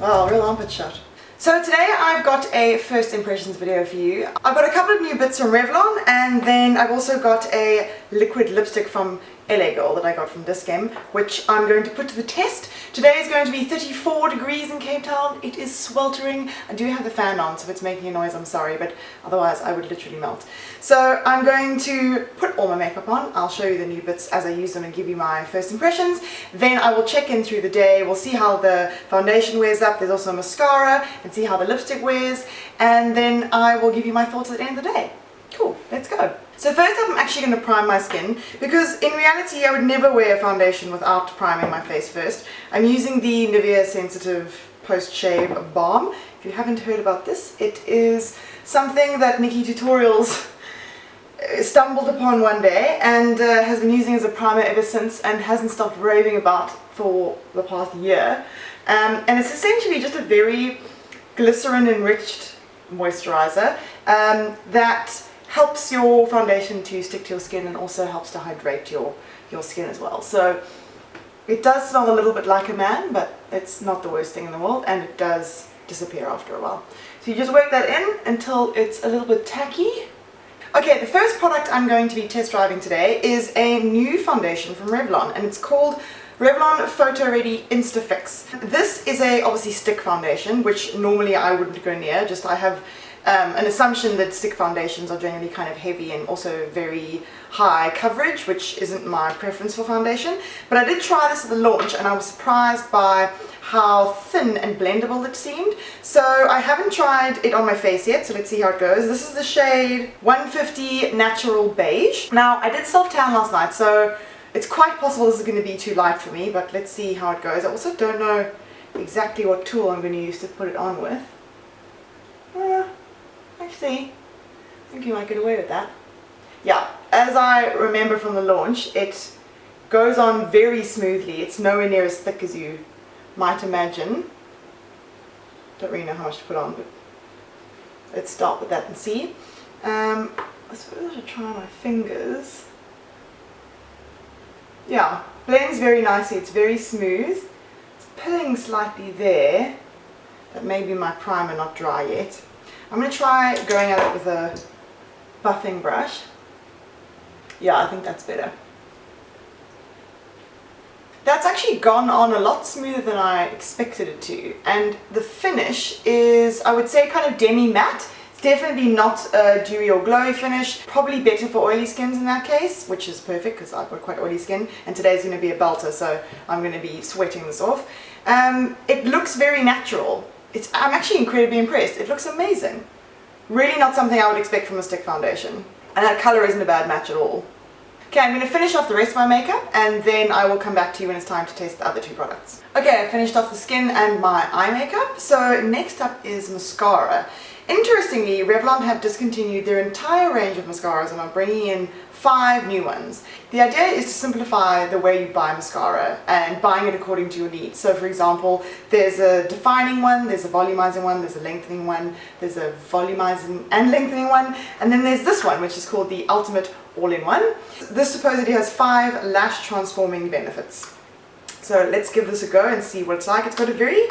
Wow, real armpit shot. So today I've got a first impressions video for you. I've got a couple of new bits from Revlon, and then I've also got a liquid lipstick from LA Girl that I got from Discam, which I'm going to put to the test. Today is going to be 34 degrees in Cape Town. It is sweltering. I do have the fan on, so if it's making a noise, I'm sorry, but otherwise I would literally melt. So I'm going to put all my makeup on. I'll show you the new bits as I use them and give you my first impressions. Then I will check in through the day. We'll see how the foundation wears up. There's also a mascara, and see how the lipstick wears. And then I will give you my thoughts at the end of the day. Cool, let's go. So first up, I'm actually going to prime my skin, because in reality I would never wear a foundation without priming my face first. I'm using the Nivea Sensitive Post-Shave Balm. If you haven't heard about this, it is something that Nikki Tutorials stumbled upon one day and has been using as a primer ever since, and hasn't stopped raving about for the past year. And it's essentially just a very glycerin enriched moisturizer that helps your foundation to stick to your skin, and also helps to hydrate your skin as well. So it does smell a little bit like a man, but it's not the worst thing in the world, and it does disappear after a while. So you just work that in until it's a little bit tacky. Okay, the first product I'm going to be test driving today is a new foundation from Revlon, and it's called Revlon Photo Ready Insta-Fix. This is a obviously stick foundation, which normally I wouldn't go near. Just I have an assumption that stick foundations are generally kind of heavy and also very high coverage, which isn't my preference for foundation. But I did try this at the launch, and I was surprised by how thin and blendable it seemed. So I haven't tried it on my face yet, so let's see how it goes. This is the shade 150 Natural Beige. Now, I did self-tan last night, so it's quite possible this is going to be too light for me, but let's see how it goes. I also don't know exactly what tool I'm going to use to put it on with. Actually, I think you might get away with that. Yeah, as I remember from the launch, it goes on very smoothly. It's nowhere near as thick as you might imagine. Don't really know how much to put on, but let's start with that and see. I suppose I should try my fingers. Yeah, blends very nicely. It's very smooth. It's pilling slightly there. That may be my primer not dry yet. I'm going to try going at it with a buffing brush. Yeah, I think that's better. That's actually gone on a lot smoother than I expected it to. And the finish is, I would say, kind of demi-matte. It's definitely not a dewy or glowy finish. Probably better for oily skins in that case, which is perfect because I've got quite oily skin. And today's going to be a belter, so I'm going to be sweating this off. It looks very natural. I'm actually incredibly impressed. It looks amazing. Really not something I would expect from a stick foundation. And that colour isn't a bad match at all. Okay, I'm going to finish off the rest of my makeup, and then I will come back to you when it's time to test the other two products. Okay, I finished off the skin and my eye makeup. So next up is mascara. Interestingly, Revlon have discontinued their entire range of mascaras and are bringing in 5 new ones. The idea is to simplify the way you buy mascara and buying it according to your needs. So for example, there's a defining one, there's a volumizing one, there's a lengthening one, there's a volumizing and lengthening one, and then there's this one, which is called the Ultimate All-in-One. This supposedly has 5 lash transforming benefits. So let's give this a go and see what it's like. It's got a very...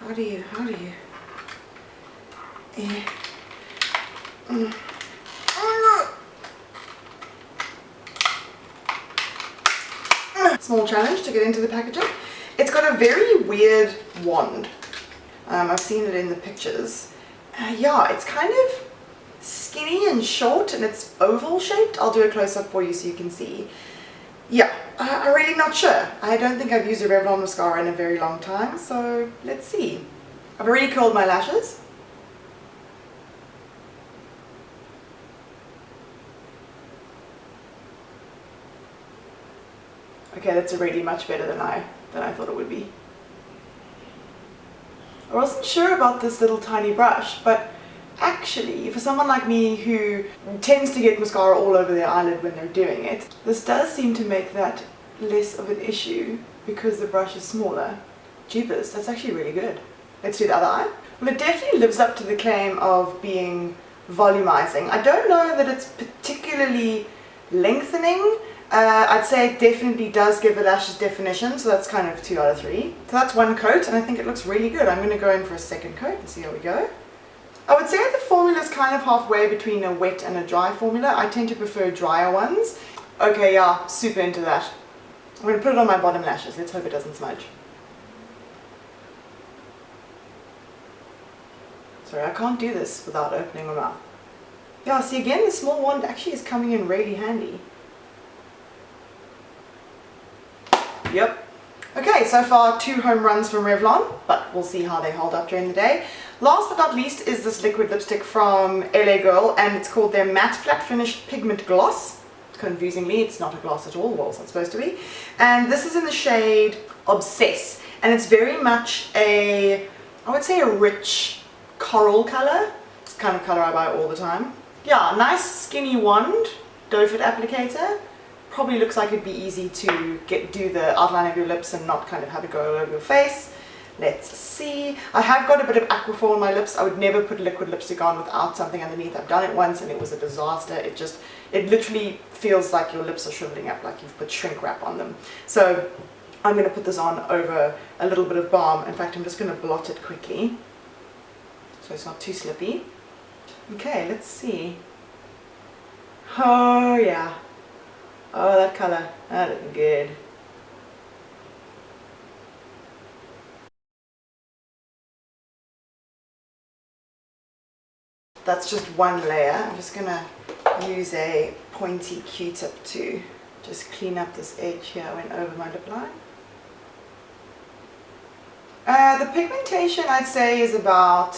How do you... Small challenge to get into the packaging. It's got a very weird wand. I've seen it in the pictures. Yeah, it's kind of skinny and short, and it's oval shaped. I'll do a close-up for you so you can see. Yeah, I'm really not sure. I don't think I've used a Revlon mascara in a very long time, so let's see. I've already curled my lashes. Okay, that's already much better than I thought it would be. I wasn't sure about this little tiny brush, but actually, for someone like me who tends to get mascara all over their eyelid when they're doing it, this does seem to make that less of an issue because the brush is smaller. Jeepers, that's actually really good. Let's do the other eye. Well, it definitely lives up to the claim of being volumizing. I don't know that it's particularly lengthening. I'd say it definitely does give the lashes definition, so that's kind of 2 out of 3. So that's one coat, and I think it looks really good. I'm going to go in for a second coat and see how we go. I would say the formula is kind of halfway between a wet and a dry formula. I tend to prefer drier ones. Okay, yeah, super into that. I'm going to put it on my bottom lashes. Let's hope it doesn't smudge. Sorry, I can't do this without opening my mouth. Yeah, see again, the small wand actually is coming in really handy. Yep. Okay, so far 2 home runs from Revlon, but we'll see how they hold up during the day. Last but not least is this liquid lipstick from LA Girl, and it's called their Matte Flat Finish Pigment Gloss. Confusingly, it's not a gloss at all, well, it's not supposed to be. And this is in the shade Obsess, and it's very much a, I would say a rich coral color. It's the kind of color I buy all the time. Yeah, nice skinny wand, doe foot applicator. Probably looks like it'd be easy to do the outline of your lips and not kind of have it go all over your face. Let's see. I have got a bit of aquaphor on my lips. I would never put liquid lipstick on without something underneath. I've done it once and it was a disaster. It literally feels like your lips are shriveling up, like you've put shrink wrap on them. So I'm going to put this on over a little bit of balm. In fact, I'm just going to blot it quickly so it's not too slippy. Okay, let's see. Oh yeah. Oh, that colour, that looking good. That's just one layer. I'm just going to use a pointy Q-tip to just clean up this edge here. I went over my lip line. The pigmentation I'd say is about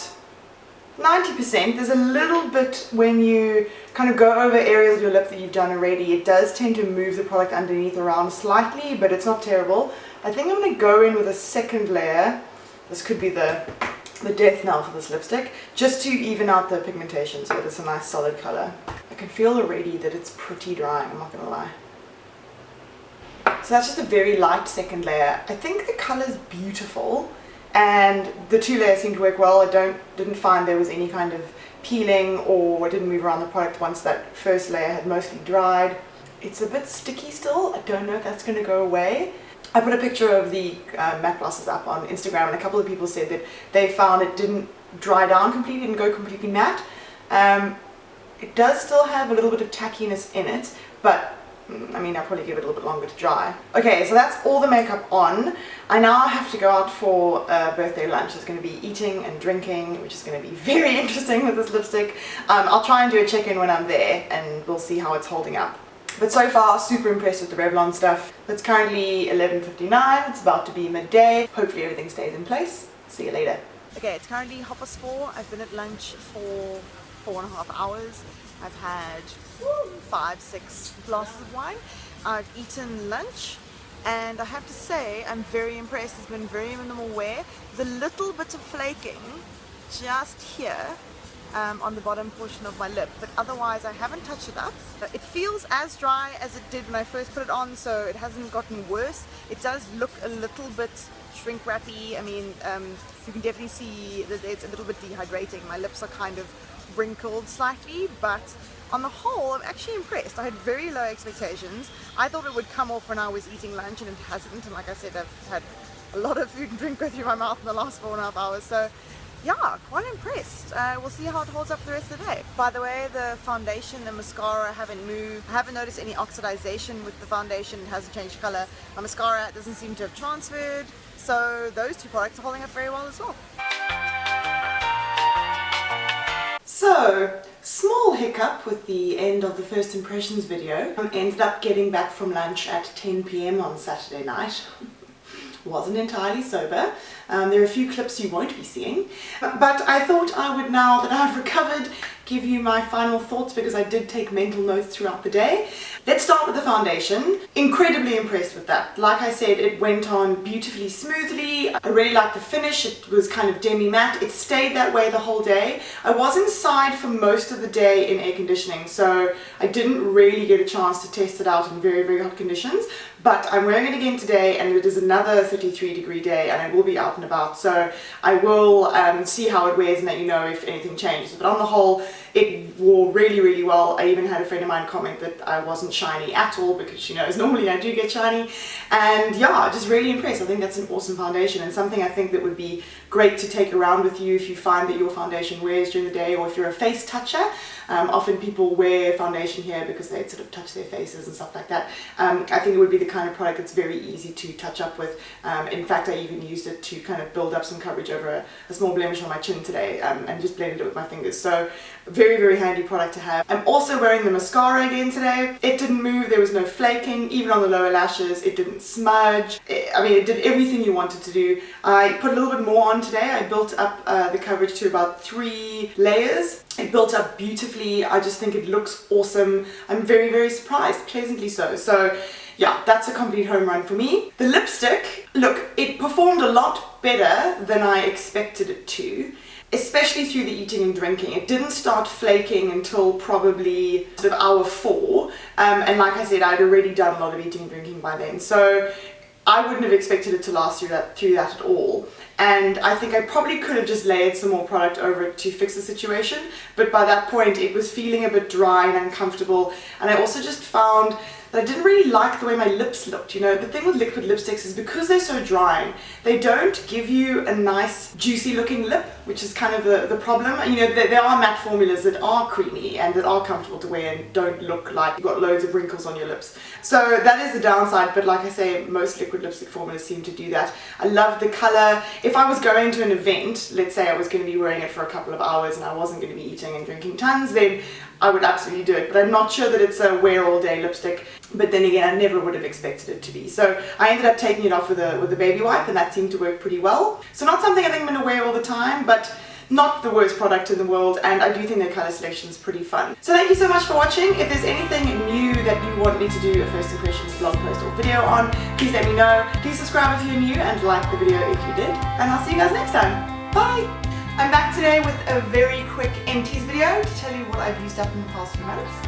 90%. There's a little bit when you kind of go over areas of your lip that you've done already. It does tend to move the product underneath around slightly, but it's not terrible. I think I'm going to go in with a second layer. This could be the death knell for this lipstick, just to even out the pigmentation so that it's a nice solid color. I can feel already that it's pretty dry, I'm not going to lie. So that's just a very light second layer. I think the color's beautiful. And the 2 layers seem to work well. I didn't find there was any kind of peeling or didn't move around the product once that first layer had mostly dried. It's a bit sticky still. I don't know if that's going to go away. I put a picture of the matte glosses up on Instagram, and a couple of people said that they found it didn't dry down completely, didn't go completely matte. It does still have a little bit of tackiness in it, but I mean, I'll probably give it a little bit longer to dry. Okay, so that's all the makeup on. I now have to go out for a birthday lunch. There's going to be eating and drinking, which is going to be very interesting with this lipstick. I'll try and do a check-in when I'm there, and we'll see how it's holding up. But so far, super impressed with the Revlon stuff. It's currently 11:59. It's about to be midday. Hopefully everything stays in place. See you later. Okay, it's currently 4:30. I've been at lunch for 4.5 hours. I've had 5-6 glasses of wine. I've eaten lunch, and I have to say I'm very impressed. There's been very minimal wear. There's a little bit of flaking just here on the bottom portion of my lip, but otherwise I haven't touched it up. It feels as dry as it did when I first put it on, so it hasn't gotten worse. It does look a little bit shrink wrappy. I mean, you can definitely see that it's a little bit dehydrating. My lips are kind of wrinkled slightly, but on the whole I'm actually impressed. I had very low expectations. I thought it would come off when I was eating lunch, and it hasn't, and like I said, I've had a lot of food and drink go through my mouth in the last 4.5 hours, so yeah, quite impressed. We'll see how it holds up for the rest of the day. By the way, the foundation and mascara haven't moved. I haven't noticed any oxidization with the foundation. It hasn't changed color. My mascara doesn't seem to have transferred, so those 2 products are holding up very well as well. So, small hiccup with the end of the first impressions video. I ended up getting back from lunch at 10 PM on Saturday night. Wasn't entirely sober. There are a few clips you won't be seeing, but I thought I would, now that I've recovered, give you my final thoughts, because I did take mental notes throughout the day. Let's start with the foundation. Incredibly impressed with that. Like I said, it went on beautifully smoothly. I really liked the finish. It was kind of demi-matte. It stayed that way the whole day. I was inside for most of the day in air conditioning, so I didn't really get a chance to test it out in very, very hot conditions. But I'm wearing it again today, and it is another 33-degree day, and I will be out and about, so I will see how it wears and let you know if anything changes. But on the whole, it wore really, really well. I even had a friend of mine comment that I wasn't shiny at all, because she knows normally I do get shiny. And yeah, just really impressed. I think that's an awesome foundation, and something I think that would be great to take around with you if you find that your foundation wears during the day, or if you're a face toucher. Often people wear foundation here because they sort of touch their faces and stuff like that. I think it would be the kind of product that's very easy to touch up with. In fact, I even used it to kind of build up some coverage over a small blemish on my chin today, and just blended it with my fingers. So very, very handy product to have. I'm also wearing the mascara again today. It didn't move, there was no flaking, even on the lower lashes. It didn't smudge. I mean, it did everything you wanted to do. I put a little bit more on today. I built up the coverage to about 3 layers. It built up beautifully. I just think it looks awesome. I'm very, very surprised, pleasantly so. So yeah, that's a complete home run for me. The lipstick, look, it performed a lot better than I expected it to, especially through the eating and drinking. It didn't start flaking until probably sort of hour 4. And like I said, I'd already done a lot of eating and drinking by then. So I wouldn't have expected it to last through that at all. And I think I probably could have just layered some more product over it to fix the situation, but by that point it was feeling a bit dry and uncomfortable. And I also just found that I didn't really like the way my lips looked. You know, the thing with liquid lipsticks is because they're so drying, they don't give you a nice juicy looking lip, which is kind of the problem. You know, there are matte formulas that are creamy and that are comfortable to wear and don't look like you've got loads of wrinkles on your lips. So that is the downside, but like I say, most liquid lipstick formulas seem to do that. I love the color. If I was going to an event, let's say I was going to be wearing it for a couple of hours and I wasn't going to be eating and drinking tons, then I would absolutely do it. But I'm not sure that it's a wear all day lipstick. But then again, I never would have expected it to be. So I ended up taking it off with a baby wipe, and that seemed to work pretty well. So not something I think I'm going to wear all the time, but not the worst product in the world, and I do think their color selection is pretty fun. So thank you so much for watching. If there's anything new that you want me to do a first impressions blog post or video on, please let me know. Please subscribe if you're new and like the video if you did, and I'll see you guys next time. Bye! I'm back today with a very quick empties video to tell you what I've used up in the past few months.